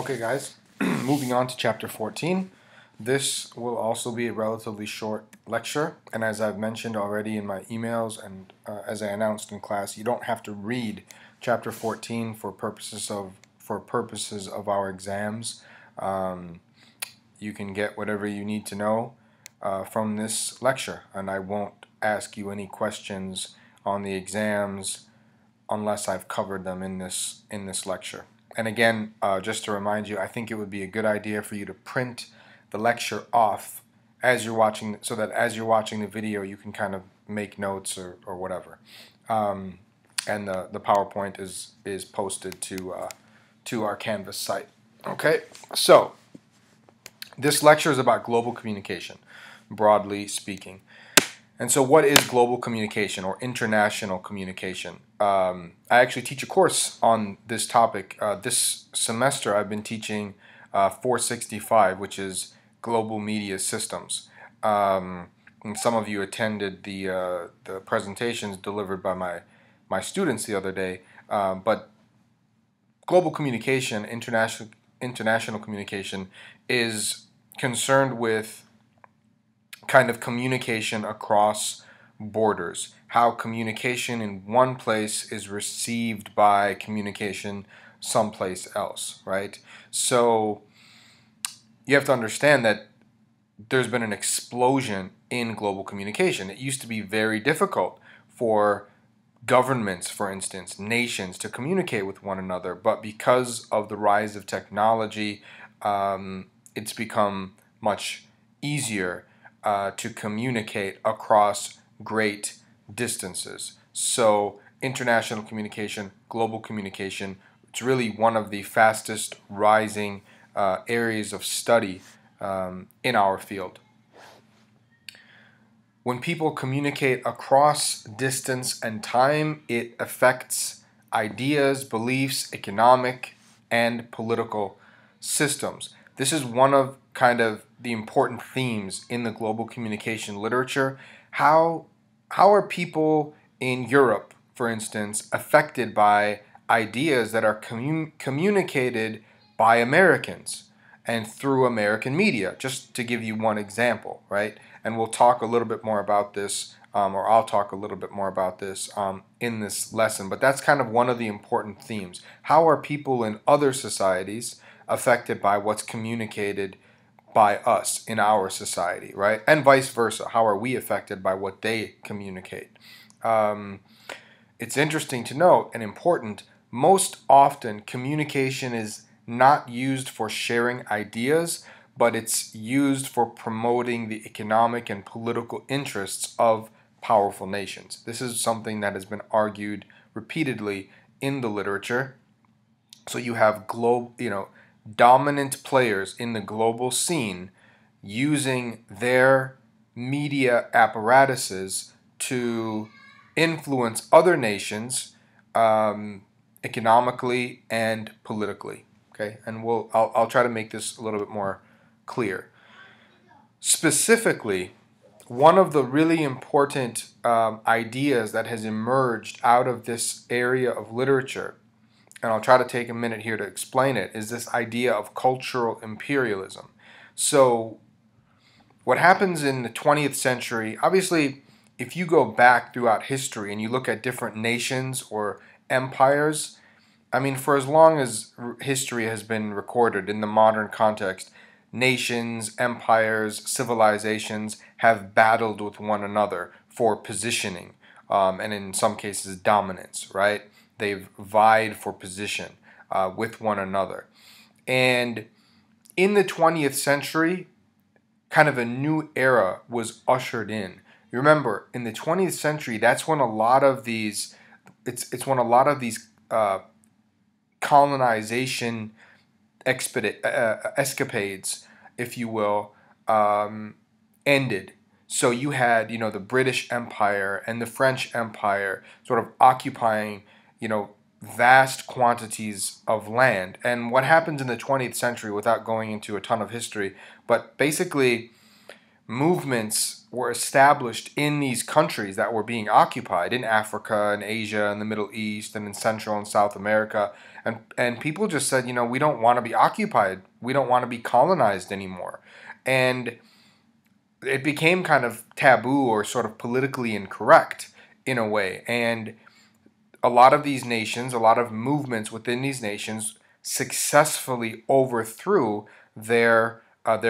Okay guys, moving on to chapter 14. This will also be a relatively short lecture, and as I've mentioned already in my emails and as I announced in class, you don't have to read chapter 14 for purposes of our exams. You can get whatever you need to know from this lecture, and I won't ask you any questions on the exams unless I've covered them in this lecture. And again, just to remind you, I think it would be a good idea for you to print the lecture off as you're watching, so that as you're watching the video, you can kind of make notes or whatever. And the PowerPoint is posted to our Canvas site. Okay, so this lecture is about global communication, broadly speaking. And so what is global communication or international communication? I actually teach a course on this topic. This semester I've been teaching 465, which is Global Media Systems. And some of you attended the presentations delivered by my students the other day. But global communication, international communication, is concerned with kind of communication across borders, how communication in one place is received by communication someplace else, right? So you have to understand that there's been an explosion in global communication. It used to be very difficult for governments, for instance, nations, to communicate with one another, but because of the rise of technology, it's become much easier to communicate across great distances. So international communication, global communication, it's really one of the fastest rising areas of study in our field. When people communicate across distance and time, it affects ideas, beliefs, economic and political systems. This is one of kind of the important themes in the global communication literature. How are people in Europe, for instance, affected by ideas that are communicated by Americans and through American media? Just to give you one example, right? And we'll talk a little bit more about this, or I'll talk a little bit more about this in this lesson. But that's kind of one of the important themes. How are people in other societies affected by what's communicated by us in our society, right? And vice versa. How are we affected by what they communicate? It's interesting to note and important, most often communication is not used for sharing ideas, but it's used for promoting the economic and political interests of powerful nations. This is something that has been argued repeatedly in the literature. So you have dominant players in the global scene using their media apparatuses to influence other nations economically and politically. Okay, and I'll try to make this a little bit more clear. Specifically, one of the really important ideas that has emerged out of this area of literature, and I'll try to take a minute here to explain it, is this idea of cultural imperialism. So what happens in the 20th century, obviously, if you go back throughout history and you look at different nations or empires, I mean, for as long as history has been recorded in the modern context, nations, empires, civilizations have battled with one another for positioning, and in some cases dominance, right? They've vied for position with one another. And in the 20th century, kind of a new era was ushered in. You remember, in the 20th century, that's when a lot of these, it's when a lot of these colonization escapades, if you will, ended. So you had, the British Empire and the French Empire sort of occupying, vast quantities of land. And what happens in the 20th century, without going into a ton of history, but basically movements were established in these countries that were being occupied in Africa and Asia and the Middle East and in Central and South America. And people just said, you know, we don't want to be occupied. We don't want to be colonized anymore. And it became kind of taboo or sort of politically incorrect in a way. And a lot of these nations, a lot of movements within these nations successfully overthrew their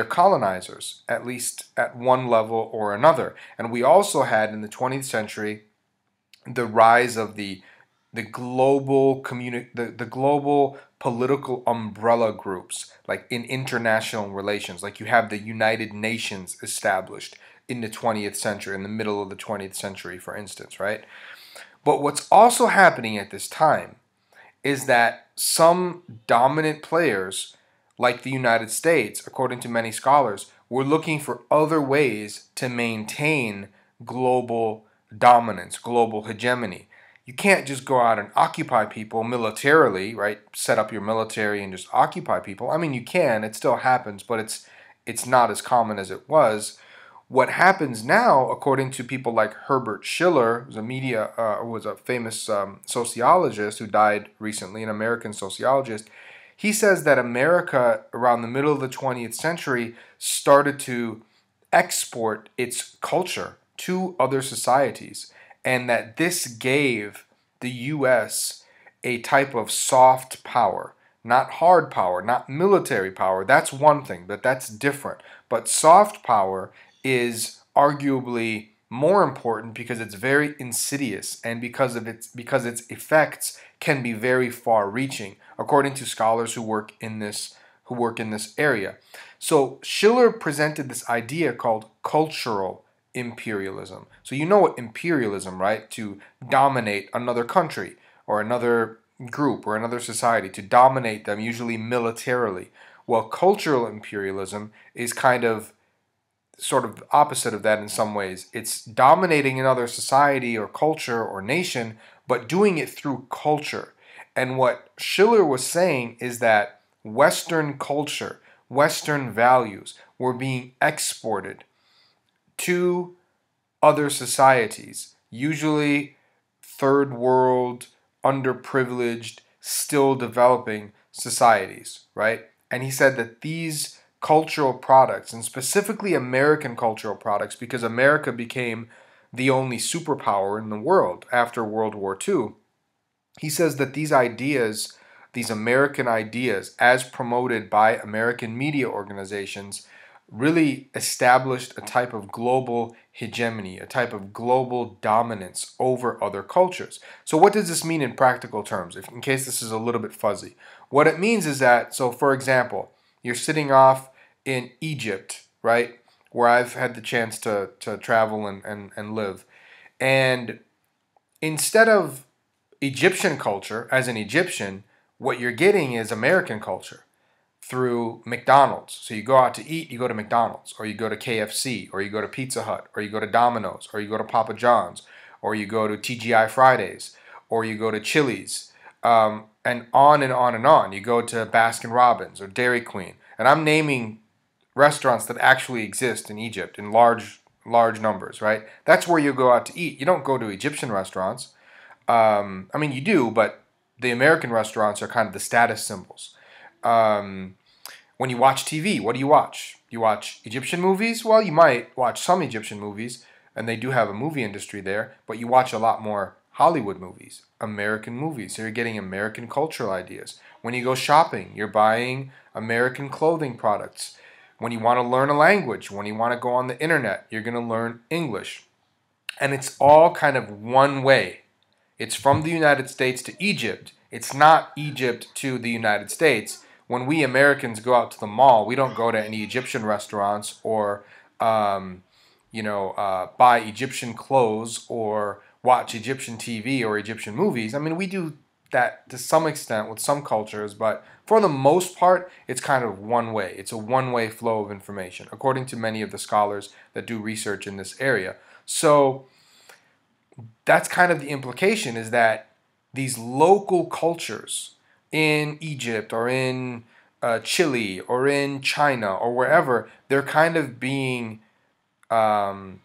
colonizers, at least at one level or another. And we also had in the 20th century the rise of the global the global political umbrella groups, like in international relations. Like you have the United Nations established in the 20th century, in the middle of the 20th century, for instance, right? But what's also happening at this time is that some dominant players, like the United States, according to many scholars, were looking for other ways to maintain global dominance, global hegemony. You can't just go out and occupy people militarily, right? Set up your military and just occupy people. I mean, you can, it still happens, but it's not as common as it was. What happens now, according to people like Herbert Schiller, who's was a famous sociologist who died recently, an American sociologist, he says that America, around the middle of the 20th century, started to export its culture to other societies, and that this gave the U.S. a type of soft power, not hard power, not military power. That's one thing, but that's different. But soft power is arguably more important because it's very insidious and because its effects can be very far-reaching, according to scholars who work in this area. So Schiller presented this idea called cultural imperialism. So you know what imperialism, right? To dominate another country or another group or another society, to dominate them, usually militarily. Well, cultural imperialism is kind of sort of opposite of that in some ways. It's dominating another society or culture or nation, but doing it through culture. And what Schiller was saying is that Western culture, Western values were being exported to other societies, usually third world, underprivileged, still developing societies, right? And he said that these cultural products, and specifically American cultural products, because America became the only superpower in the world after World War II, he says that these ideas, these American ideas, as promoted by American media organizations, really established a type of global hegemony, a type of global dominance over other cultures. So what does this mean in practical terms, in case this is a little bit fuzzy? What it means is that, so for example, you're sitting off in Egypt, right, where I've had the chance to travel and live. And instead of Egyptian culture, as an Egyptian, what you're getting is American culture through McDonald's. So you go out to eat, you go to McDonald's, or you go to KFC, or you go to Pizza Hut, or you go to Domino's, or you go to Papa John's, or you go to TGI Fridays, or you go to Chili's, and on and on and on. You go to Baskin Robbins or Dairy Queen. And I'm naming restaurants that actually exist in Egypt in large numbers, right? That's where you go out to eat. You don't go to Egyptian restaurants. I mean, you do, but the American restaurants are kind of the status symbols. When you watch TV, what do you watch? You watch Egyptian movies? Well, you might watch some Egyptian movies, and they do have a movie industry there, but you watch a lot more Hollywood movies, American movies. So you're getting American cultural ideas. When you go shopping, you're buying American clothing products. When you want to learn a language, when you want to go on the internet, you're going to learn English. And it's all kind of one way. It's from the United States to Egypt. It's not Egypt to the United States. When we Americans go out to the mall, we don't go to any Egyptian restaurants or, buy Egyptian clothes or watch Egyptian TV or Egyptian movies. I mean, we do that to some extent with some cultures, but for the most part, it's kind of one way. It's a one-way flow of information, according to many of the scholars that do research in this area. So that's kind of the implication, is that these local cultures in Egypt or in Chile or in China or wherever, they're kind of being um,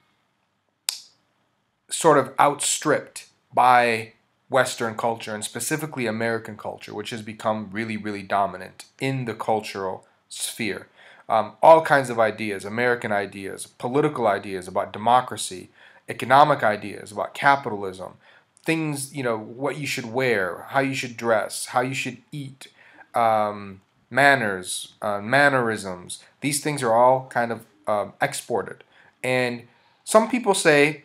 sort of outstripped by Western culture, and specifically American culture, which has become really, really dominant in the cultural sphere. All kinds of ideas, American ideas, political ideas about democracy, economic ideas about capitalism, things, what you should wear, how you should dress, how you should eat, manners, mannerisms. These things are all kind of exported. And some people say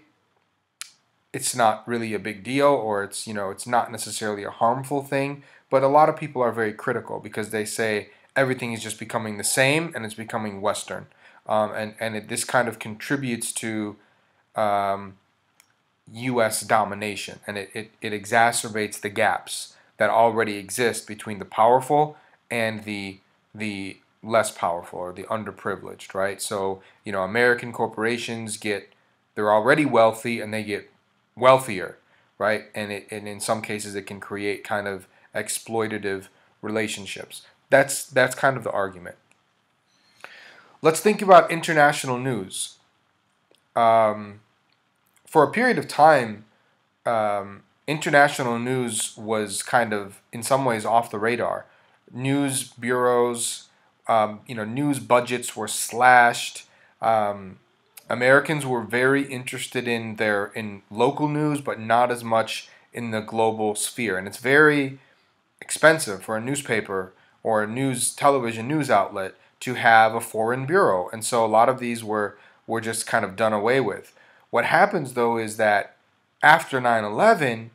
it's not really a big deal, or it's not necessarily a harmful thing, but a lot of people are very critical because they say everything is just becoming the same and it's becoming Western. This kind of contributes to U.S. domination, and it exacerbates the gaps that already exist between the powerful and the less powerful, or the underprivileged, right? So, American corporations they're already wealthy and they get wealthier, right? And in some cases it can create kind of exploitative relationships. That's kind of the argument. Let's think about international news. For a period of time, international news was kind of, in some ways, off the radar. News bureaus, news budgets were slashed. Americans were very interested in local news, but not as much in the global sphere. And it's very expensive for a newspaper or a television news outlet to have a foreign bureau. And so a lot of these were just kind of done away with. What happens, though, is that after 9/11,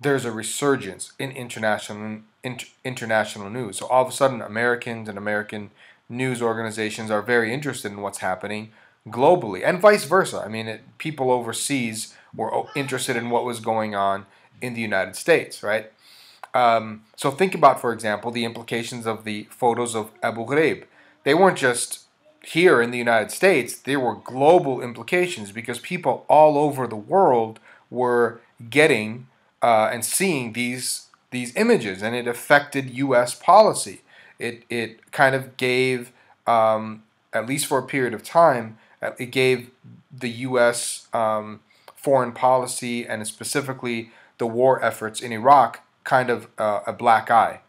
there's a resurgence in international news. So all of a sudden, Americans and American news organizations are very interested in what's happening globally, and vice versa. I mean, people overseas were interested in what was going on in the United States, right? So think about, for example, the implications of the photos of Abu Ghraib. They weren't just here in the United States, there were global implications because people all over the world were getting and seeing these images, and it affected U.S. policy. It kind of gave, at least for a period of time, it gave the U.S. Foreign policy, and specifically the war efforts in Iraq, kind of a black eye.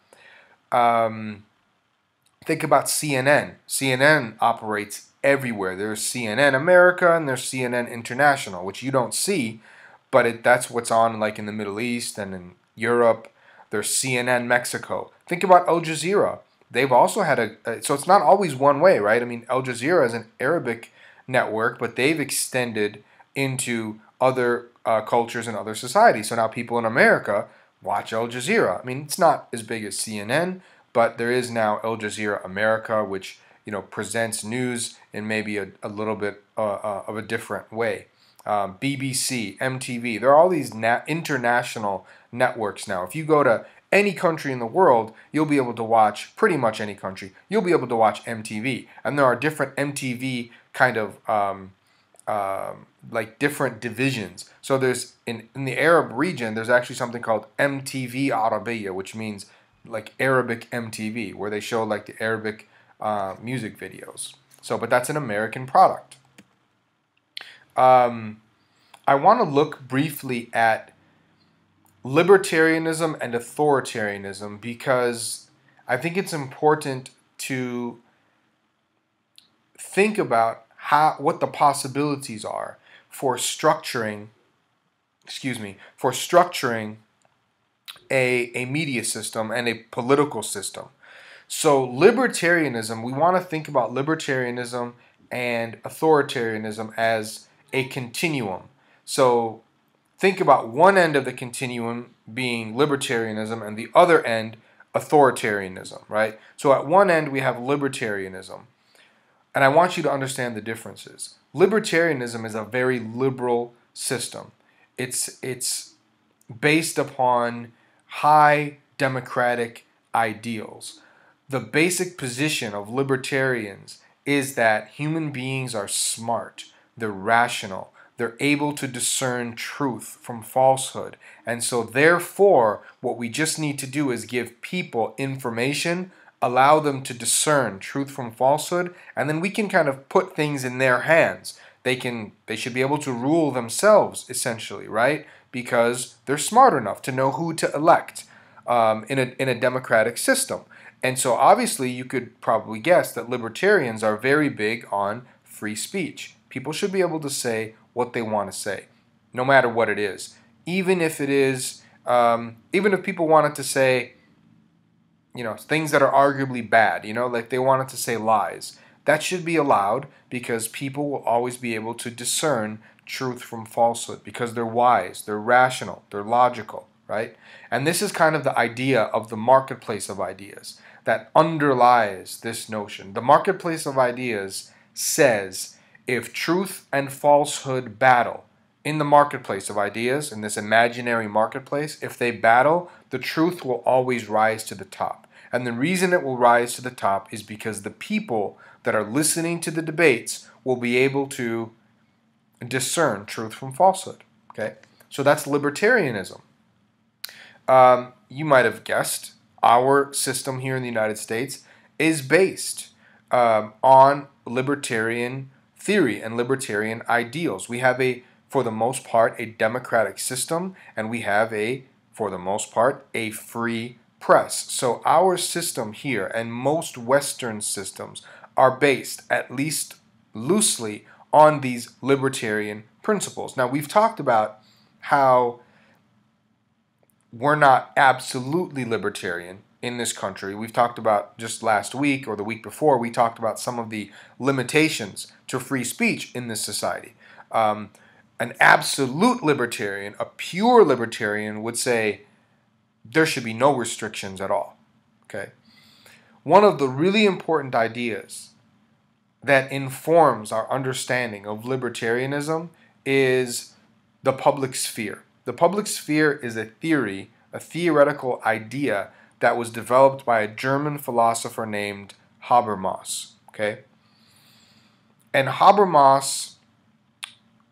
Think about CNN. CNN operates everywhere. There's CNN America and there's CNN International, which you don't see, but that's what's on, like, in the Middle East and in Europe. There's CNN Mexico. Think about Al Jazeera. They've also had so it's not always one way, right? I mean, Al Jazeera is an Arabic network, but they've extended into other cultures and other societies. So now people in America watch Al Jazeera. I mean, it's not as big as CNN, but there is now Al Jazeera America, which presents news in maybe a little bit of a different way. BBC, MTV, there are all these international networks now. If you go to any country in the world, you'll be able to watch, pretty much any country, you'll be able to watch MTV. And there are different MTV kind of like different divisions. So there's in the Arab region, there's actually something called MTV Arabiya, which means like Arabic MTV, where they show like the Arabic music videos. So, but that's an American product. I want to look briefly at libertarianism and authoritarianism because I think it's important to think about what the possibilities are for structuring, a media system and a political system. So libertarianism, we want to think about libertarianism and authoritarianism as a continuum. So think about one end of the continuum being libertarianism and the other end authoritarianism, right? So at one end we have libertarianism, and I want you to understand the differences. Libertarianism is a very liberal system. It's based upon high democratic ideals. The basic position of libertarians is that human beings are smart, they're rational, they're able to discern truth from falsehood. And so therefore, what we just need to do is give people information, allow them to discern truth from falsehood, and then we can kind of put things in their hands. They should be able to rule themselves, essentially, right? Because they're smart enough to know who to elect in a democratic system. And so obviously you could probably guess that libertarians are very big on free speech. People should be able to say what they want to say, no matter what it is. Even if it is, even if people wanted to say, things that are arguably bad, like they wanted to say lies. That should be allowed because people will always be able to discern truth from falsehood because they're wise, they're rational, they're logical, right? And this is kind of the idea of the marketplace of ideas that underlies this notion. The marketplace of ideas says if truth and falsehood battle in the marketplace of ideas, in this imaginary marketplace, if they battle, the truth will always rise to the top. And the reason it will rise to the top is because the people that are listening to the debates will be able to discern truth from falsehood. Okay, so that's libertarianism. You might have guessed our system here in the United States is based on libertarian theory and libertarian ideals. We have for the most part, a democratic system, and we have for the most part, a free press. So our system here and most Western systems are based, at least loosely, on these libertarian principles. Now, we've talked about how we're not absolutely libertarian in this country. We've talked about just last week or the week before, we talked about some of the limitations to free speech in this society. An absolute libertarian, a pure libertarian, would say there should be no restrictions at all. Okay? One of the really important ideas that informs our understanding of libertarianism is the public sphere. The public sphere is a theory, a theoretical idea that was developed by a German philosopher named Habermas. Okay? And Habermas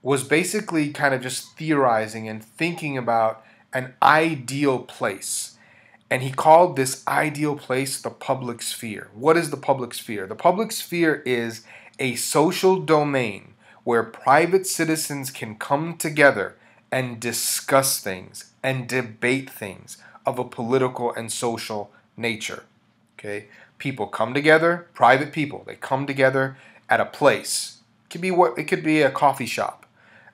was basically kind of just theorizing and thinking about an ideal place. And he called this ideal place the public sphere. What is the public sphere? The public sphere is a social domain where private citizens can come together and discuss things and debate things of a political and social nature. Okay? People come together, private people, they come together at a place. It could be a coffee shop,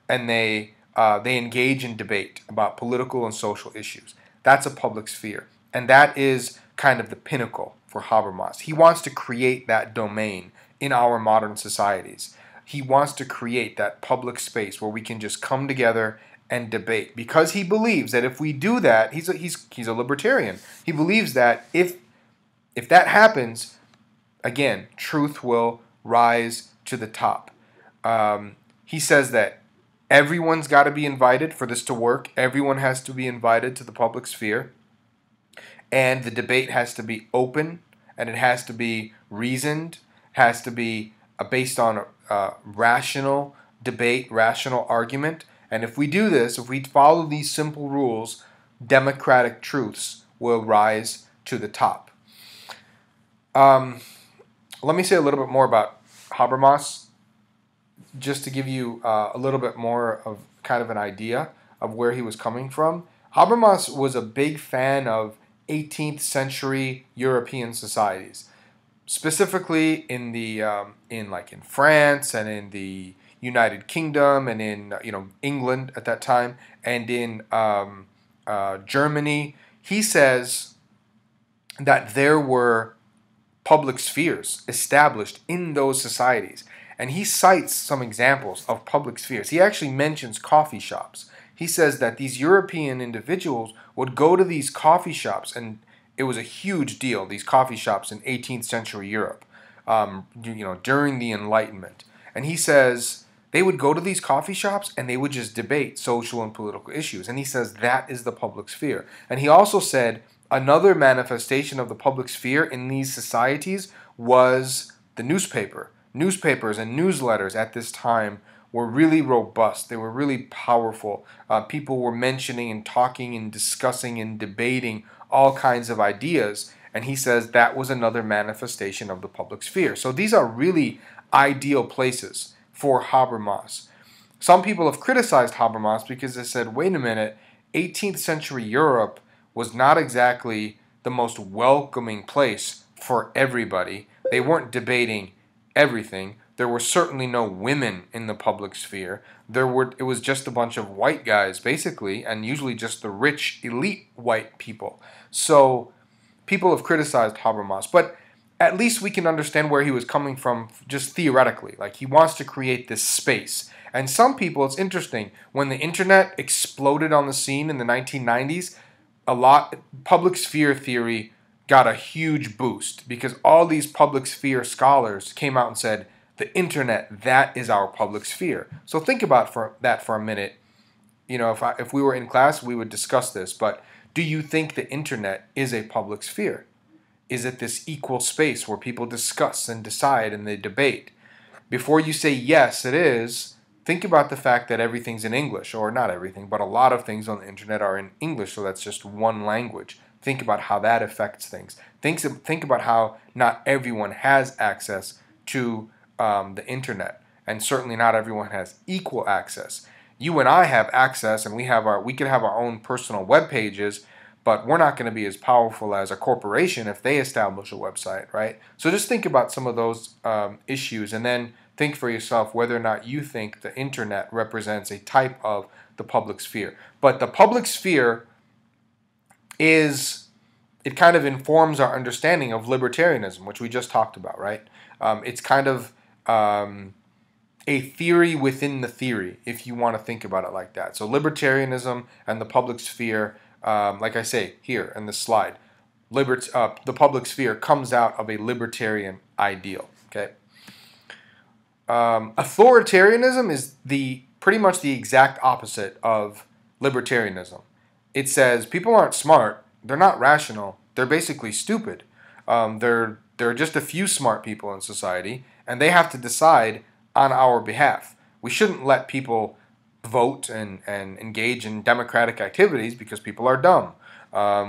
and they engage in debate about political and social issues. That's a public sphere. And that is kind of the pinnacle for Habermas. He wants to create that domain in our modern societies. He wants to create that public space where we can just come together and debate, because he believes that if we do that, he's a libertarian. He believes that if that happens, again, truth will rise to the top. He says that everyone's got to be invited for this to work. Everyone has to be invited to the public sphere. And the debate has to be open, and it has to be reasoned, has to be based on rational debate, rational argument. And if we do this, if we follow these simple rules, democratic truths will rise to the top. Let me say a little bit more about Habermas, just to give you a little bit more of kind of an idea of where he was coming from. Habermas was a big fan of 18th century European societies, specifically in France and in the United Kingdom and in England at that time and in Germany. He says that there were public spheres established in those societies. And he cites some examples of public spheres. He actually mentions coffee shops. He says that these European individuals would go to these coffee shops, and it was a huge deal, these coffee shops in 18th century Europe, during the Enlightenment. And he says they would go to these coffee shops and they would just debate social and political issues. And he says that is the public sphere. And he also said another manifestation of the public sphere in these societies was the newspaper. Newspapers and newsletters at this time were really robust. They were really powerful. People were mentioning and talking and discussing and debating all kinds of ideas. And he says that was another manifestation of the public sphere. So these are really ideal places for Habermas. Some people have criticized Habermas because they said, wait a minute, 18th century Europe was not exactly the most welcoming place for everybody. They weren't debating everything. There were certainly no women in the public sphere. It was just a bunch of white guys, basically, and usually just the rich, elite white people. So people have criticized Habermas, but at least we can understand where he was coming from just theoretically. Like, he wants to create this space. And some people, it's interesting, when the internet exploded on the scene in the 1990s, public sphere theory got a huge boost because all these public sphere scholars came out and said, the internet, that is our public sphere. So think about that for a minute. You know, if we were in class, we would discuss this, but do you think the internet is a public sphere? Is it this equal space where people discuss and decide and they debate? Before you say yes, it is, think about the fact that everything's in English, or not everything, but a lot of things on the internet are in English, so that's just one language. Think about how that affects things. Think about how not everyone has access to the internet, and certainly not everyone has equal access. You and I have access, and we could have our own personal web pages, but we're not going to be as powerful as a corporation if they establish a website, right? So just think about some of those issues, and then think for yourself whether or not you think the internet represents a type of the public sphere. But the public sphere it kind of informs our understanding of libertarianism, which we just talked about, right? It's kind of a theory within the theory, if you want to think about it like that. So libertarianism and the public sphere, like I say here in this slide, the public sphere comes out of a libertarian ideal. Okay. Authoritarianism is pretty much the exact opposite of libertarianism. It says people aren't smart, they're not rational, they're basically stupid. There are just a few smart people in society, and they have to decide on our behalf. We shouldn't let people vote and engage in democratic activities because people are dumb.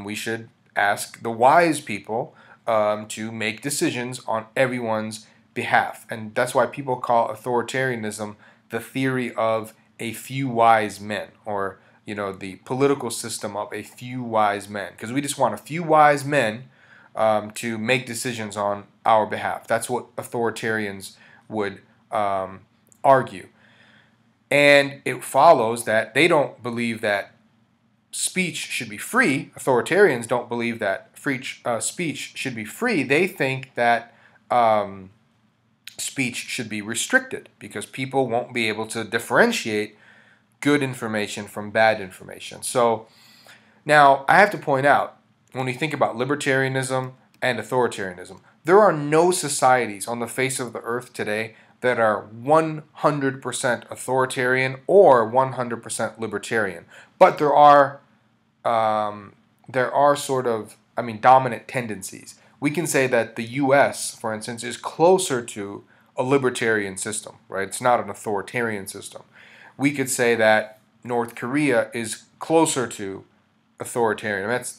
We should ask the wise people to make decisions on everyone's behalf. And that's why people call authoritarianism the theory of a few wise men, or the political system of a few wise men, because we just want a few wise men to make decisions on our behalf. That's what authoritarians would argue. And it follows that they don't believe that speech should be free. Authoritarians don't believe that speech should be free. They think that speech should be restricted because people won't be able to differentiate good information from bad information. So now I have to point out, when we think about libertarianism and authoritarianism, there are no societies on the face of the earth today that are 100% authoritarian or 100% libertarian. But there are sort of, dominant tendencies. We can say that the U.S., for instance, is closer to a libertarian system, right? It's not an authoritarian system. We could say that North Korea is closer to authoritarian. That's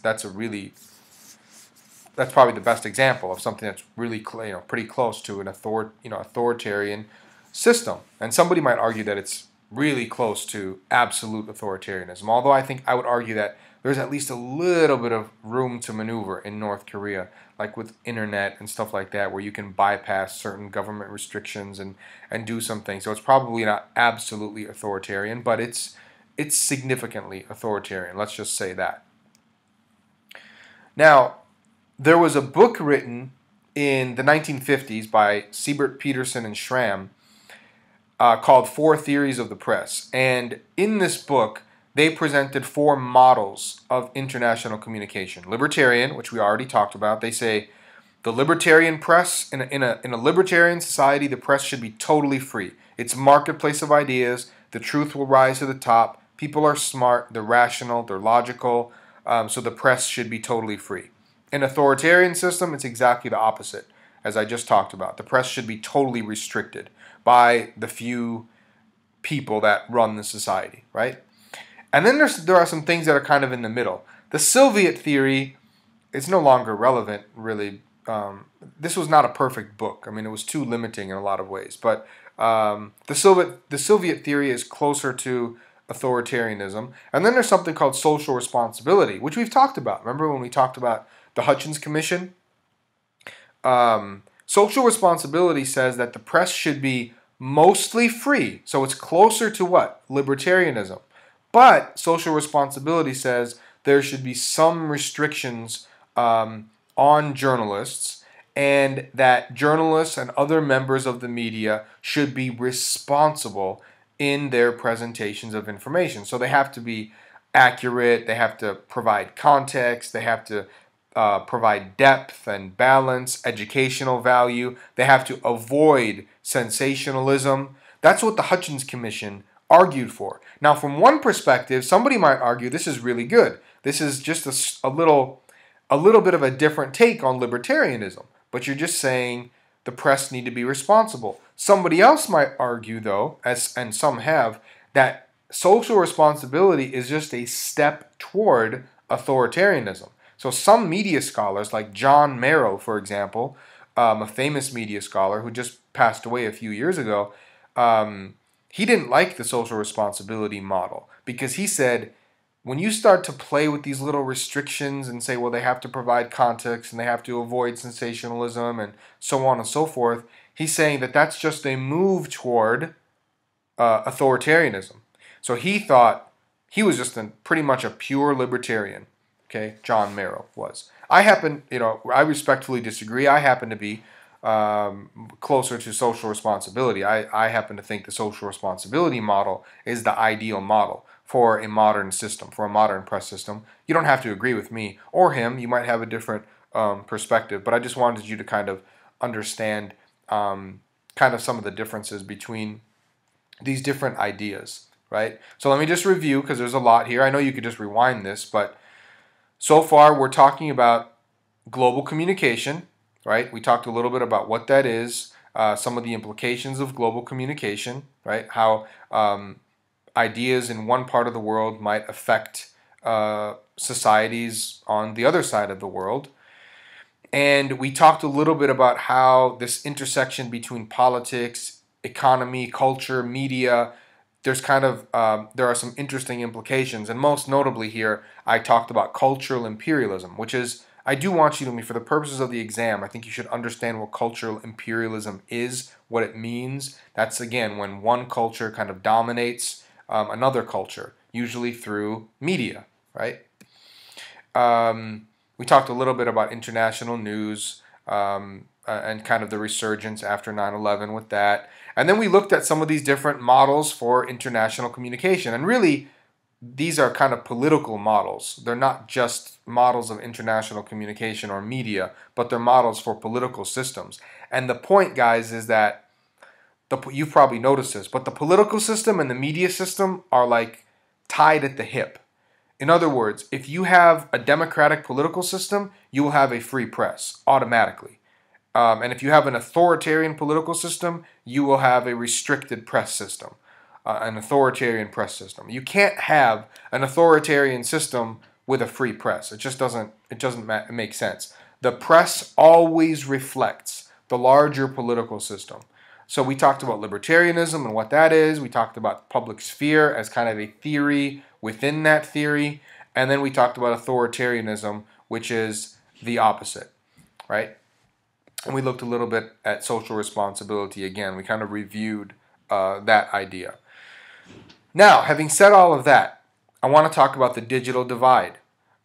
probably the best example of something that's really pretty close to an authoritarian system. And somebody might argue that it's really close to absolute authoritarianism. Although I would argue that there's at least a little bit of room to maneuver in North Korea, like with internet and stuff like that, where you can bypass certain government restrictions and do some things. So it's probably not absolutely authoritarian, but it's significantly authoritarian. Let's just say that. Now, there was a book written in the 1950s by Siebert Peterson and Schramm called 4 Theories of the Press. And in this book, they presented 4 models of international communication. Libertarian, which we already talked about. They say the libertarian press, in a libertarian society, the press should be totally free. It's a marketplace of ideas. The truth will rise to the top. People are smart. They're rational. They're logical. So the press should be totally free. In an authoritarian system, it's exactly the opposite, as I just talked about. The press should be totally restricted by the few people that run the society, right? And then there are some things that are kind of in the middle. The Soviet theory is no longer relevant, really. This was not a perfect book. It was too limiting in a lot of ways. But The Soviet theory is closer to authoritarianism. And then there's something called social responsibility, which we've talked about. Remember when we talked about the Hutchins Commission? Social responsibility says that the press should be mostly free. So it's closer to what? Libertarianism. But social responsibility says there should be some restrictions on journalists, and that journalists and other members of the media should be responsible in their presentations of information. So they have to be accurate, they have to provide context, they have to provide depth and balance, educational value, they have to avoid sensationalism. That's what the Hutchins Commission argued for. Now, from one perspective, somebody might argue this is really good. This is just a little bit of a different take on libertarianism, but you're just saying the press need to be responsible. Somebody else might argue, though, and some have, that social responsibility is just a step toward authoritarianism. So some media scholars, like John Merrill, for example, a famous media scholar who just passed away a few years ago, he didn't like the social responsibility model because he said, when you start to play with these little restrictions and say, well, they have to provide context and they have to avoid sensationalism and so on and so forth, he's saying that that's just a move toward authoritarianism. So he thought he was just pretty much a pure libertarian. Okay, John Merrill was. I respectfully disagree. I happen to be closer to social responsibility. I happen to think the social responsibility model is the ideal model for a modern system, for a modern press system. You don't have to agree with me or him. You might have a different perspective, but I just wanted you to kind of understand kind of some of the differences between these different ideas, right? So let me just review, because there's a lot here. I know you could just rewind this, but so far we're talking about global communication, right? We talked a little bit about what that is, some of the implications of global communication, right? How ideas in one part of the world might affect societies on the other side of the world. And we talked a little bit about how this intersection between politics, economy, culture, media, there's kind of there are some interesting implications. And most notably here, I talked about cultural imperialism, which is, I do want you to, for the purposes of the exam, I think you should understand what cultural imperialism is, what it means. That's, again, when one culture kind of dominates another culture, usually through media, right? We talked a little bit about international news and kind of the resurgence after 9/11 with that. And then we looked at some of these different models for international communication. And really, these are kind of political models. They're not just models of international communication or media, but they're models for political systems. And the point, guys, is that you've probably noticed this, but the political system and the media system are like tied at the hip. In other words, if you have a democratic political system, you will have a free press automatically. And if you have an authoritarian political system, you will have a restricted press system, an authoritarian press system. You can't have an authoritarian system with a free press. It just doesn't make sense. The press always reflects the larger political system. So we talked about libertarianism and what that is. We talked about public sphere as kind of a theory within that theory. And then we talked about authoritarianism, which is the opposite, right? And we looked a little bit at social responsibility again. We kind of reviewed that idea. Now, having said all of that, I want to talk about the digital divide.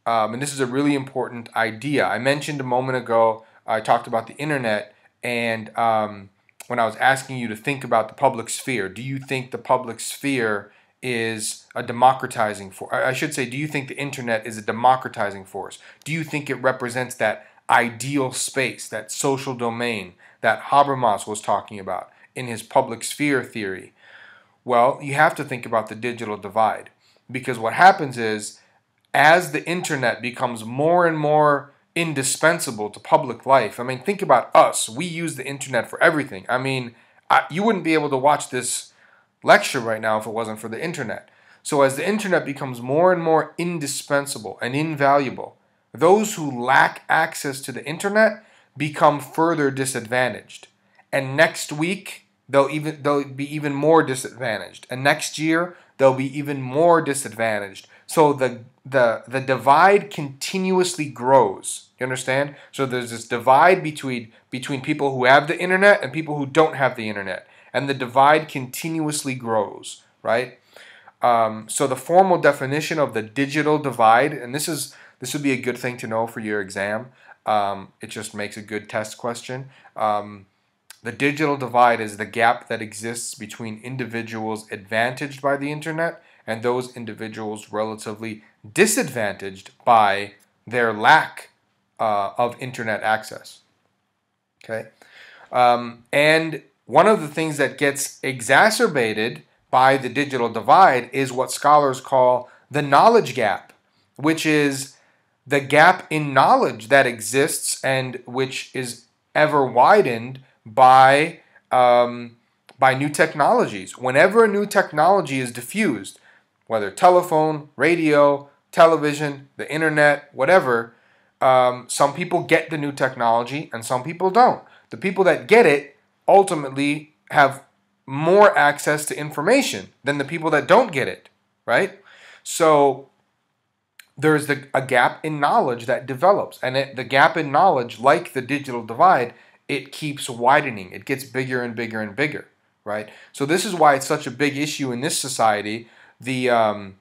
And this is a really important idea. I mentioned a moment ago, I talked about the internet, and when I was asking you to think about the public sphere, do you think the public sphere is a democratizing force? I should say, do you think the internet is a democratizing force? Do you think it represents that ideal space, that social domain that Habermas was talking about in his public sphere theory? Well, you have to think about the digital divide, because what happens is, as the internet becomes more and more indispensable to public life, I mean, think about us. We use the internet for everything. I mean, you wouldn't be able to watch this lecture right now if it wasn't for the internet. So as the internet becomes more and more indispensable and invaluable, those who lack access to the internet become further disadvantaged. And next week, they'll be even more disadvantaged, and next year they'll be even more disadvantaged. So the divide continuously grows. You understand? So there's this divide between people who have the internet and people who don't have the internet, and the divide continuously grows, right? So the formal definition of the digital divide, and this would be a good thing to know for your exam. It just makes a good test question. The digital divide is the gap that exists between individuals advantaged by the internet and those individuals relatively disadvantaged by their lack of internet access. Okay, and one of the things that gets exacerbated by the digital divide is what scholars call the knowledge gap, which is the gap in knowledge that exists and which is ever widened by new technologies. Whenever a new technology is diffused, whether telephone, radio, television, the internet, whatever, some people get the new technology and some people don't. The people that get it ultimately have more access to information than the people that don't get it, right? So there's a gap in knowledge that develops, and the gap in knowledge, like the digital divide, it keeps widening. It gets bigger and bigger and bigger, right? So this is why it's such a big issue in this society. The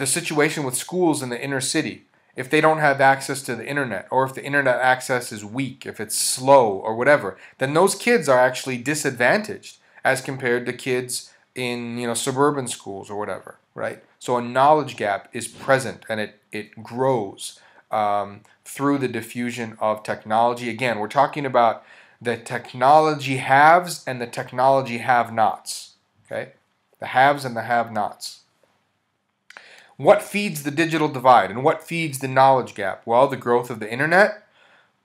situation with schools in the inner city, if they don't have access to the internet, or if the internet access is weak, if it's slow or whatever, then those kids are actually disadvantaged as compared to kids in suburban schools or whatever, right? So a knowledge gap is present, and it grows through the diffusion of technology. Again, we're talking about the technology haves and the technology have-nots, okay? The haves and the have-nots. What feeds the digital divide and what feeds the knowledge gap? Well, the growth of the internet,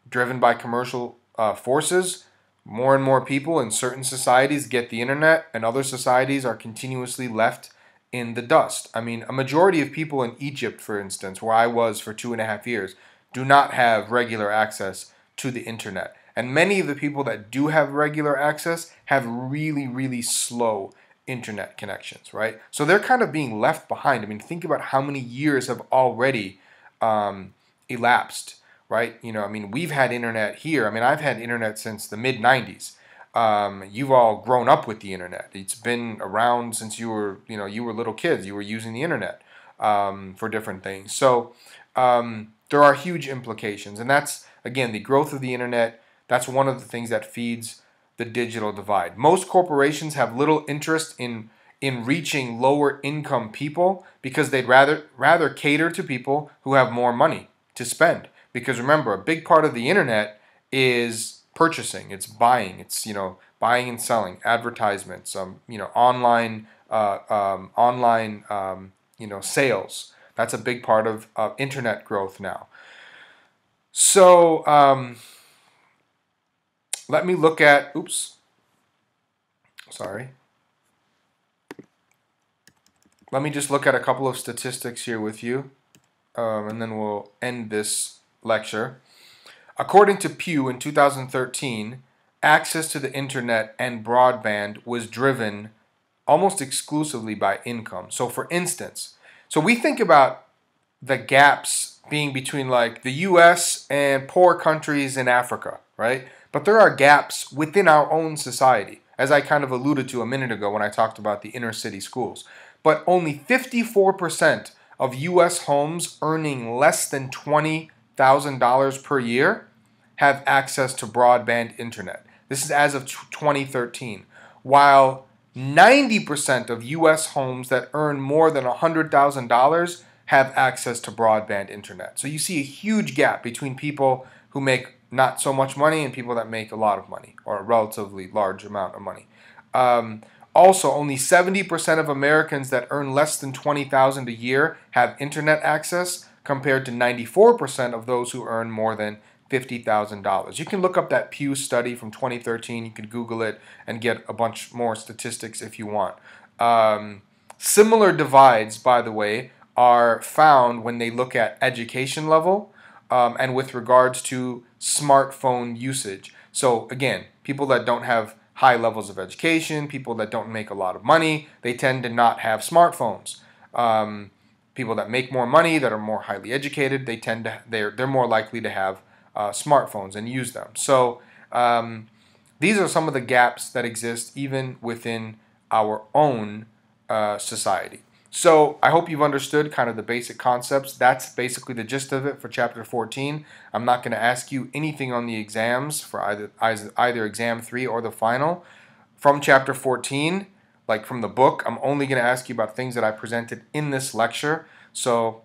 driven by commercial forces. More and more people in certain societies get the internet, and other societies are continuously left in the dust. I mean, a majority of people in Egypt, for instance, where I was for 2.5 years, do not have regular access to the internet. And many of the people that do have regular access have really, really slow internet connections, right? So they're kind of being left behind. I mean, think about how many years have already elapsed, right? I mean, we've had internet here. I mean, I've had internet since the mid-90s. You've all grown up with the internet. It's been around since you were little kids. You were using the internet for different things. So there are huge implications, and that's, again, the growth of the internet. That's one of the things that feeds the digital divide. Most corporations have little interest in reaching lower income people because they'd rather cater to people who have more money to spend. Because remember, a big part of the internet is purchasing. It's buying. It's buying and selling, advertisements, online sales. That's a big part of internet growth now. So let me look at, let me just look at a couple of statistics here with you, and then we'll end this lecture. According to Pew in 2013, access to the internet and broadband was driven almost exclusively by income. So for instance, we think about the gaps being between like the US and poor countries in Africa, right? But there are gaps within our own society, as I kind of alluded to a minute ago when I talked about the inner city schools. But only 54% of US homes earning less than $20,000 per year have access to broadband internet. This is as of 2013. While 90% of US homes that earn more than $100,000 have access to broadband internet. So you see a huge gap between people who make not so much money and people that make a lot of money, or a relatively large amount of money. Also, only 70% of Americans that earn less than $20,000 a year have internet access, compared to 94% of those who earn more than $50,000. You can look up that Pew study from 2013. You can Google it and get a bunch more statistics if you want. Similar divides, by the way, are found when they look at education level and with regards to smartphone usage. So again, people that don't have high levels of education, people that don't make a lot of money, they tend to not have smartphones. People that make more money, that are more highly educated, they're more likely to have smartphones and use them. So these are some of the gaps that exist even within our own society. So I hope you've understood kind of the basic concepts. That's basically the gist of it for chapter 14. I'm not going to ask you anything on the exams for either exam 3 or the final. From chapter 14, like from the book, I'm only going to ask you about things that I presented in this lecture. So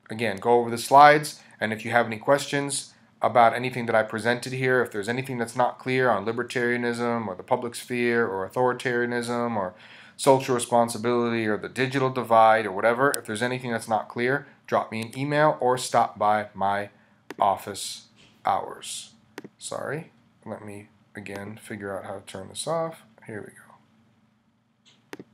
again, go over the slides, and if you have any questions about anything that I presented here, if there's anything that's not clear on libertarianism or the public sphere or authoritarianism or social responsibility or the digital divide or whatever, if there's anything that's not clear, drop me an email or stop by my office hours. Sorry, let me again figure out how to turn this off. Here we go.